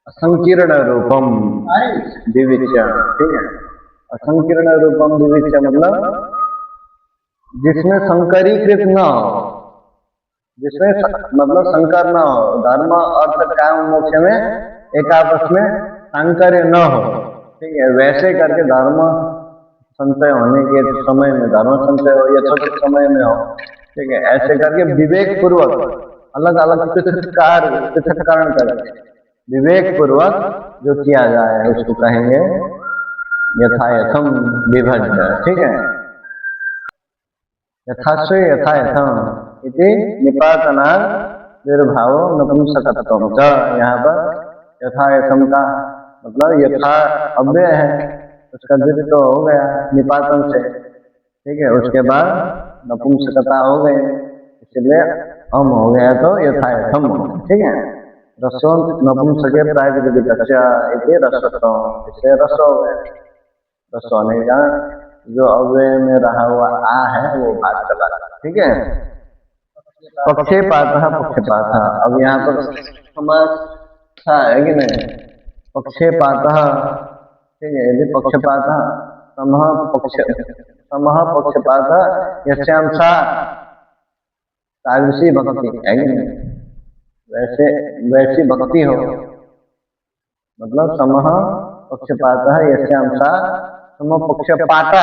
असंकीर्ण रूपम विविच्य, ठीक है। असंकीर्ण रूपम विविच्य मतलब जिसमें संकरीकृत न हो, जिसमें मतलब संकर न हो, धर्म अर्थ काम मोक्ष में एक आपस में संकर्य न हो, ठीक है। वैसे करके धर्म संचय होने के समय में धर्म संचय हो या छोटे समय में हो, ठीक है। ऐसे करके विवेक पूर्वक अलग अलग पृथक्करण करके विवेक पूर्वक जो किया जाए उसको कहेंगे यथायथम विभज्य, ठीक है। यथाश्व यथायथम इति निपातनाद निर्भाव नपुंसकत्वम च। यहाँ पर यथायथम का मतलब यथा अव्यय है, उसका द्वित्व तो हो गया निपातन से, ठीक है। उसके बाद नपुंसकता हो गई, इसलिए हम हो गया तो यथायथम, ठीक है। रसों नपुंसके प्रायः रसत्व, इससे रस हो गया। रस होने का जो अव्यय में रहा हुआ आ है वो भाग चला, ठीक है। पक्षपात पक्षपात, अब यहाँ पर समास है कि नहीं, पक्षपात, ठीक है। यदि पक्षपात समः पक्षपात यस्याम सा तादृशी भक्ति है कि नहीं, वैसे वैसी भक्ति हो, मतलब समः पक्षपात यस्याम सा समपक्षपाता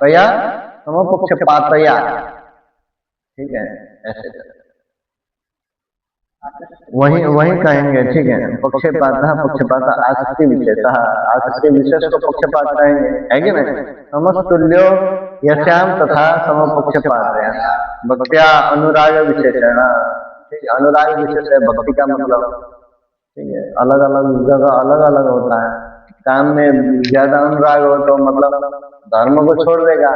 या समपक्षपातया, ठीक है। ऐसे वही वही कहेंगे, ठीक है। पक्षपात पक्षपात आसक्ति विशेष, आसक्ति विशेष को पक्षपात कहेंगे, है कि नहीं। समस्तुल्यो यस्याम तथा समपक्षपात भक्त्या अनुराग विशेषण, ठीक है। अनुराग विशेष है भक्ति का मतलब, ठीक है। अलग अलग जगह अलग अलग होता है। काम में ज्यादा अनुराग हो तो मतलब धर्म को छोड़ देगा,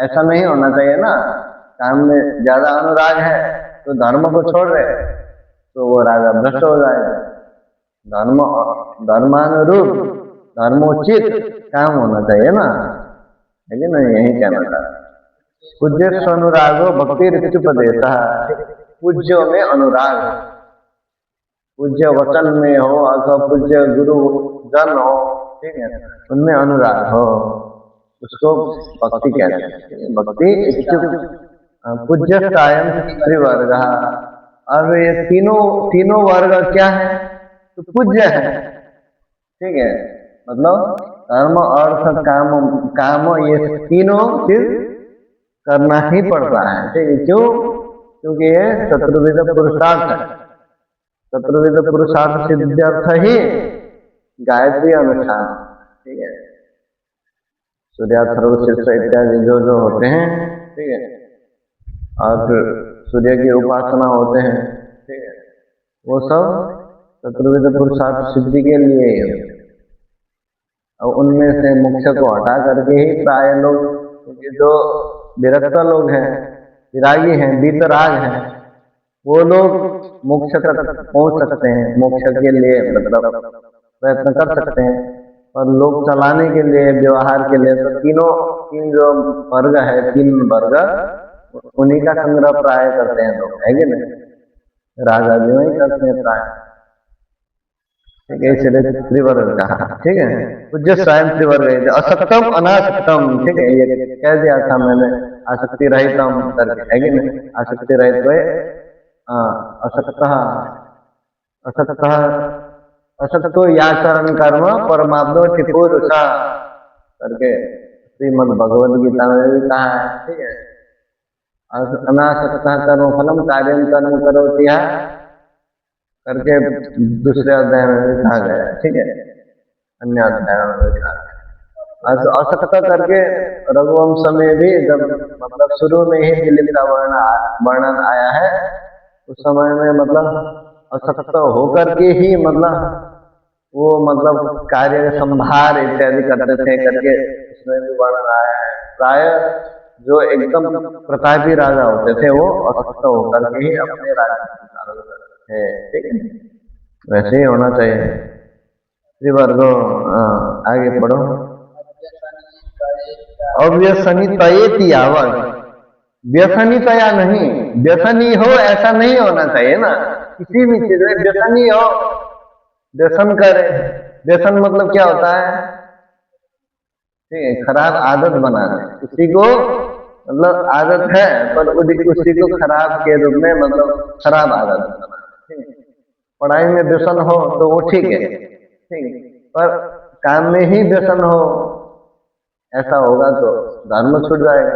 ऐसा नहीं होना चाहिए ना। काम में ज्यादा अनुराग है तो धर्म को छोड़ दे तो वो राजा भ्रष्ट हो जाएगा। धर्म धर्मानुरूप धर्मोचित काम होना चाहिए ना, है कि नहीं, यही कहना था। पूज्य अनुरागो भक्ति ऋतुपदेश, पूज्यों में अनुराग, पूज्य वचन में हो अथवा पूज्य गुरु जन हो, ठीक है, उनमें अनुराग हो, उसको भक्ति कहते हैं। भक्ति पूज्य सायं त्रिवर्ग, अब ये तीनों वर्ग क्या है, तो पूज्य है, ठीक है। मतलब धर्म अर्थ काम ये तीनों फिर करना ही पड़ता है, ठीक है। क्यों, क्योंकि ये चतुर्विध पुरुषार्थ है। चतुर्विध पुरुषार्थ सिद्ध्यर्थ ही गायत्री अनुष्ठान, ठीक है। सूर्याथर्व शीर्ष इत्यादि जो जो होते हैं, ठीक है, और सूर्य की उपासना होते हैं, ठीक है, वो सब चतुर्विध पुरुषार्थ सिद्धि के लिए ही है। और उनमें से मोक्ष को हटा करके ही प्राय लोग, क्योंकि जो विरक्त लोग हैं, विरागी हैं, वीतराग हैं, वो लोग मोक्ष तक पहुंच सकते हैं, मोक्ष के लिए मतलब प्रयत्न कर सकते हैं। और लोग चलाने के लिए, व्यवहार के लिए तो तीन जो वर्ग है, तीन वर्ग उन्हीं का संग्रह प्राय करते हैं लोग, है कि नहीं। राजा भी वही करते हैं प्राय, ठीक है। इसलिए त्रिवर्ग कहा, ठीक है। पूज्य स्वयं त्रिवर्ग, असक्तम अनासक्तम, ठीक है। ये कह दिया था मैंने, आसक्ति रहितम करके, है कि नहीं। आसक्ति रहित असक्त असक्त असक्तो याचरण कर्म परमात्मा टिपुरुषा करके श्रीमद् भगवद गीता में भी कहा है, ठीक है। अनासक्त कर्म फलम कार्यम कर्म करोति करके दूसरे अध्याय में भी कहा गया, ठीक है। अन्य अध्याय में भी कहा गया। असक्त करके रघुवंश में भी जब मतलब शुरू में ही दिलीप का वर्णन आया है, उस समय में मतलब असक्त होकर के ही मतलब वो मतलब कार्य संभार इत्यादि करते थे करके उसमें भी वर्णन आया है। प्राय जो एकदम प्रतापी राजा होते थे वो असक्त होकर के ही अपने राज्य थे, ठीक है। वैसे ही होना चाहिए। त्रिवर्गो आगे पढ़ो। अव्यसनितयेति यावत, व्यसनितया नहीं, व्यसनी हो ऐसा नहीं होना चाहिए ना, किसी भी चीज में व्यसनी हो, व्यसन करे। व्यसन मतलब क्या होता है? ठीक है, खराब आदत बनाना, उसी को मतलब आदत है पर उसी को खराब के रूप में मतलब खराब आदत बनाना। ठीक है, पढ़ाई में व्यसन हो तो वो ठीक है, ठीक है, पर काम में ही व्यसन हो ऐसा होगा तो धर्म छूट जाएगा,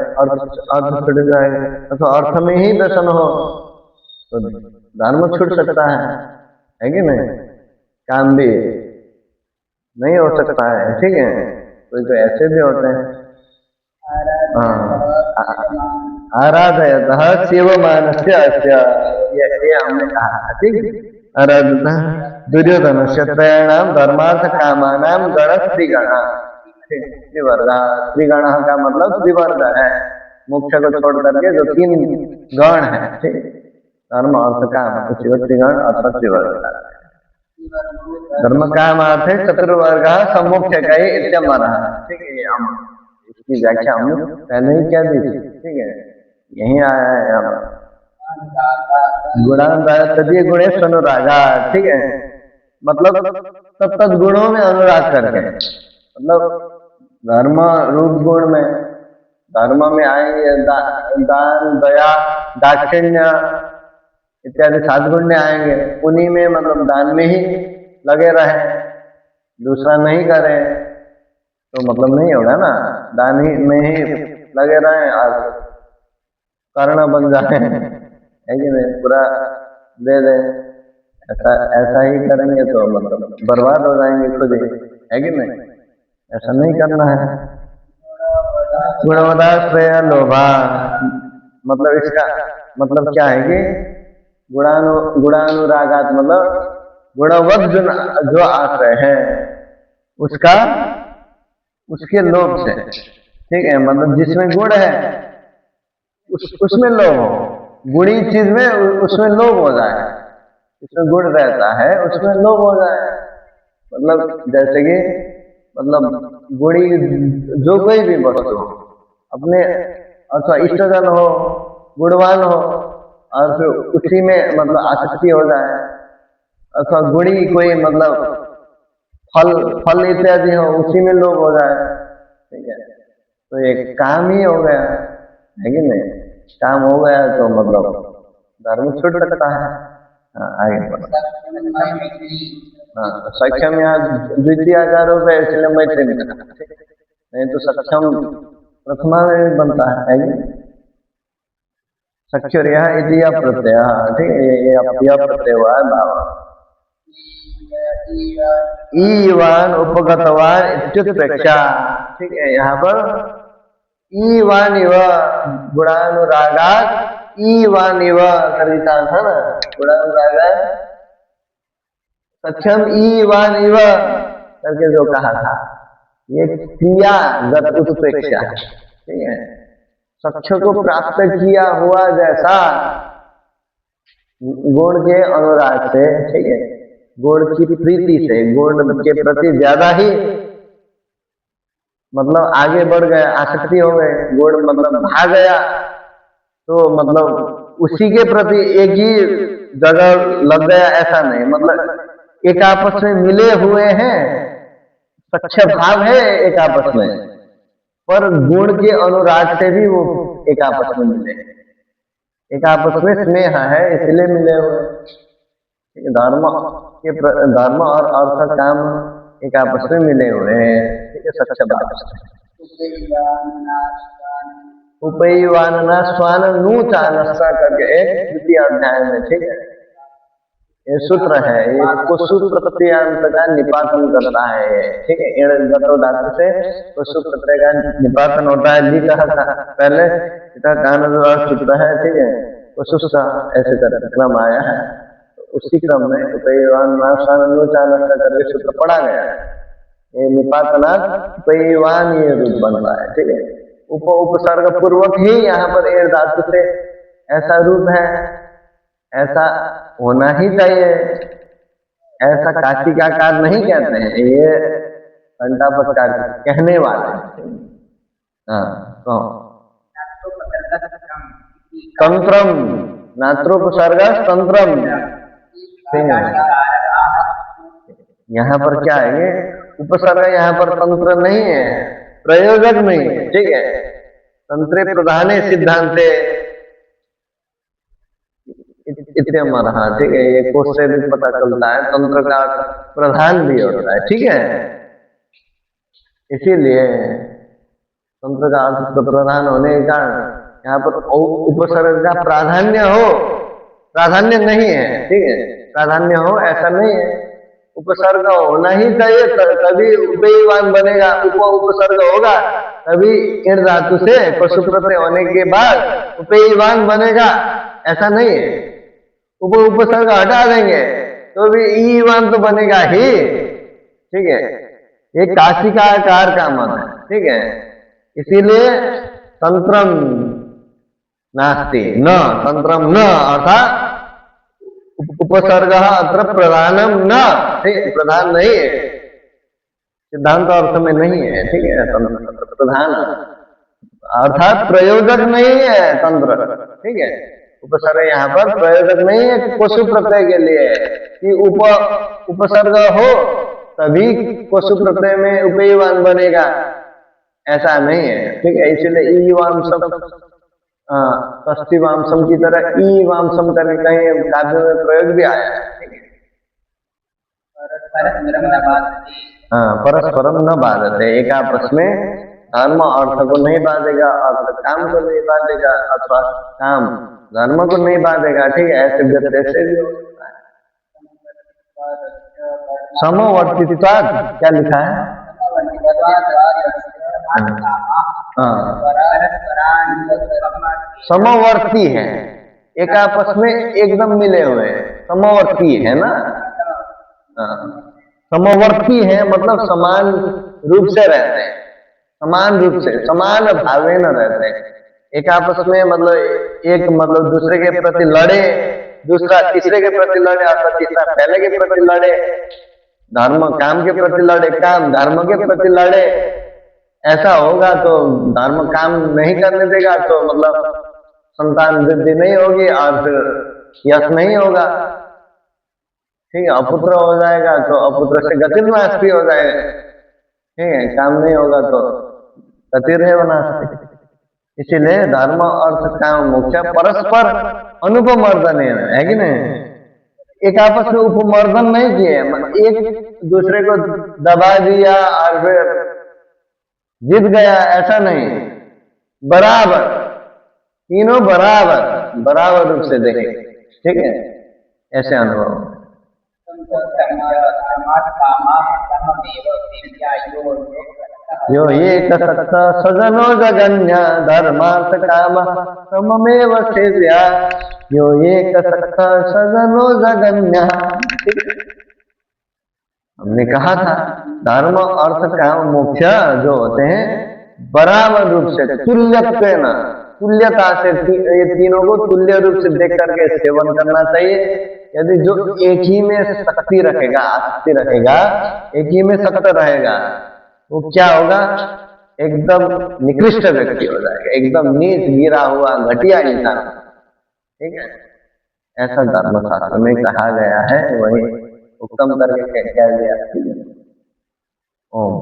अर्थ छूट जाएगा। तो अर्थ में ही व्यसन हो तो धर्म छूट सकता है कि नहीं? काम भी नहीं हो सकता है। ठीक है, कोई तो ऐसे भी होते हैं। आराधयतः शिवमानस्य अस्य, ये हमने कहा। ठीक है, आराधना दुर्योधन त्रयाणाम धर्मार्थ कामानाम गण त्रिगण, त्रिवर्ग। त्रिगण का मतलब त्रिवर्ग है, मोक्ष को छोड़ करके जो तीन गण है। ठीक, धर्म अर्थ काम, उसी को त्रिगण अर्थात त्रिवर्ग। धर्म काम अर्थ है चतुर्वर्ग सम्मुख्य का ही इत्यमर। ठीक है, हम इसकी व्याख्या हमने पहले ही क्या दी थी। ठीक है, यही आया है हम गुणांतरीय गुणेश अनुरागा। ठीक है, मतलब तत्त गुणों में अनुराग करके, मतलब धर्म रूप गुण में, धर्म में आएंगे दान दया दाक्षिण्य इत्यादि 7 गुण में आएंगे, उन्हीं में मतलब दान में ही लगे रहे, दूसरा नहीं करें तो मतलब नहीं होगा ना। दान ही में ही लगे रहे और कारण बन जाए, है कि नहीं? पूरा दे दे, ऐसा ही करेंगे तो मतलब बर्बाद हो जाएंगे खुद ही, है कि नहीं? ऐसा नहीं करना है। गुणवदाश्रय लोभा, मतलब इसका मतलब क्या है कि गुणानुरागात मतलब गुणवत जो आश्रय है उसका, उसके लोभ से। ठीक है, मतलब जिसमें गुण है उसमें लोभ हो, गुणी चीज में उसमें लोभ हो जाए, उसमें गुण रहता है उसमें लोभ हो जाए। मतलब जैसे कि मतलब गुणी जो कोई भी वस्तु अपने अथवा इष्टजन हो, गुणवान हो और फिर उसी में मतलब आसक्ति हो जाए, अथवा गुणी कोई मतलब फल फल इत्यादि हो उसी में लोभ हो जाए। ठीक है, तो ये काम ही हो गया, है कि नहीं? काम हो गया तो मतलब धर्म छूट सकता है। हाँ, आगे हाँ, सक्षम यहाँ द्वितीय आकार हो गया इसलिए मैत्री में, नहीं तो सक्षम प्रथमा में बनता है कि सक्षर यहाँ इतिया प्रत्यय। ठीक है, ये प्रत्यय हुआ है भाव। ईवान उपगतवान इत्युत्प्रेक्षा। ठीक है, यहाँ पर ईवान इव गुणानुरागात ईवान इव कविता था ना, गुणानुरागात सक्षम ईवान इव करके जो कहा था, ये क्रियागत उत्प्रेक्षा। ठीक है, सक्ष को प्राप्त किया हुआ जैसा गुण के अनुराग से, ठीक है, गुण की प्रीति से, गुण के प्रति ज्यादा ही मतलब आगे बढ़ गए, आसक्ति हो गए, गुण मतलब भाग गया तो मतलब उसी के प्रति एक ही जगह लग गया ऐसा नहीं, मतलब एक आपस में मिले हुए हैं, सच्चा भाव है एक आपस में, पर गुण के अनुराग से भी वो एक आपस में मिले, एक आपस में स्नेह है इसलिए मिले हुए। धर्म और अर्थ काम एक आपस में मिले हुए हैं। ठीक है, सच्चा भाव। उपैवानना स्वान नूचानस्सा करके एक द्वितीय अध्याय में, ठीक है, ये सूत्र है, ये कुसु प्रत्ययांत का निपातन करता है। ठीक है, इन गतो धातु से कुसु प्रत्यय का निपातन होता है। लिखा था पहले सूत्र है। ठीक है, कुसु ऐसे क्रम आया है, तो उसी क्रम में करके सूत्र पढ़ा गया है। ये निपातनात् उपैवान ये रूप बनता है। ठीक है, उपसर्ग पूर्वक ही यहाँ पर एड़ धातु से ऐसा रूप है, ऐसा होना ही चाहिए, ऐसा काशिकाकार नहीं कहते हैं, ये घंटापद कहने वाले। हाँ तो तंत्रम, नात्रोपसर्ग तंत्रम। ठीक है, यहाँ पर क्या है, ये उपसर्ग यहाँ पर तंत्र नहीं है, प्रयोजक नहीं है। ठीक है, तंत्रे प्रधाने सिद्धांते इत्यमर। हाँ ठीक है, ये कोष से भी पता चलता है, तंत्र का प्रधान भी होता है। ठीक है, इसीलिए तंत्र का अर्थ तो प्रधान होने के कारण यहाँ पर उपसर्ग का प्राधान्य हो, प्राधान्य नहीं है। ठीक है, प्राधान्य हो ऐसा नहीं है, उपसर्ग होना ही चाहिए, तभी उपयवान बनेगा। उपसर्ग होगा तभी इन धातु से पशु प्रत्यय होने के बाद उपयवान बनेगा, ऐसा नहीं है। उपसर्ग हटा देंगे तो भी ईवान तो बनेगा ही। ठीक है, ये काशी का आकार का मत है। ठीक है, इसीलिए तंत्रम नास्ति न, तंत्रम न अर्थात उपसर्ग अत्र प्रधानम न, प्रधान नहीं है, सिद्धांत अर्थ में नहीं है। ठीक है, तंत्र प्रधान अर्थात प्रयोजक नहीं है तंत्र। ठीक है, उपसर्ग यहाँ पर प्रयोजक नहीं है कोशु प्रत्यय के लिए कि उपसर्ग हो तभी कोशु प्रत्यय में उपयवान बनेगा, ऐसा नहीं है। ठीक है, इसलिए ईवांसम, तस्तिवांसम की तरह ईवांसम करके कहीं काव्य में प्रयोग भी आया है। हाँ, परस्परम न बाधते, एक आपस में धर्म अर्थ को नहीं बाधेगा, अर्थ काम को नहीं बाधेगा, अथवा काम धर्म को नहीं बाधेगा। ठीक है, ऐसे व्यत्यय से भी हो सकता है। समवर्तित्वाद क्या लिखा है? समवर्ती है, एक आपस में एकदम मिले हुए हैं, समवर्ती है ना। समवर्ती है मतलब समान रूप से रहते हैं, समान रूप से, समान भावे न रहते हैं एक आपस में। मतलब एक मतलब दूसरे के प्रति लड़े, दूसरा तीसरे के प्रति लड़े, अथवा तीसरा पहले के प्रति लड़े, धर्म काम के प्रति लड़े, काम धर्म के प्रति लड़े, ऐसा होगा तो धर्म काम नहीं करने देगा, तो मतलब संतान वृद्धि नहीं होगी और फिर यश नहीं होगा। ठीक है, अपुत्र हो जाएगा तो अपुत्र से गतिर्नाश भी हो जाएगा। ठीक है, काम नहीं होगा तो गतिर्हेव नास्ति। इसीलिए धर्म अर्थ काम मोक्ष परस्पर अनुपमर्दन है कि नहीं, एक आपस में उपमर्दन नहीं किए, एक दूसरे को दबा दिया और फिर जीत गया, ऐसा नहीं, बराबर, तीनों बराबर बराबर रूप से देखे। ठीक है, ऐसे अनुभव। यो एक सक्त सजनो जगन्य धर्मार्थ काम सममेव सेव्या, यो एक सक्त सजनो जगन्य। हमने कहा था धर्म अर्थ काम मोक्ष जो होते हैं बराबर रूप से तुल्यत्वेन, तुल्यता से ये तीनों को तुल्य रूप से देख करके सेवन करना चाहिए। यदि जो एक ही में शक्ति रखेगा, आसक्ति रखेगा, एक ही में सक्त रहेगा, वो क्या होगा, एकदम निकृष्ट व्यक्ति हो जाएगा, एकदम नीच गिरा हुआ घटिया इंसान। ठीक है, ऐसा धर्मशास्त्र में कहा गया है, वही उत्तम करके कह दिया। ओम।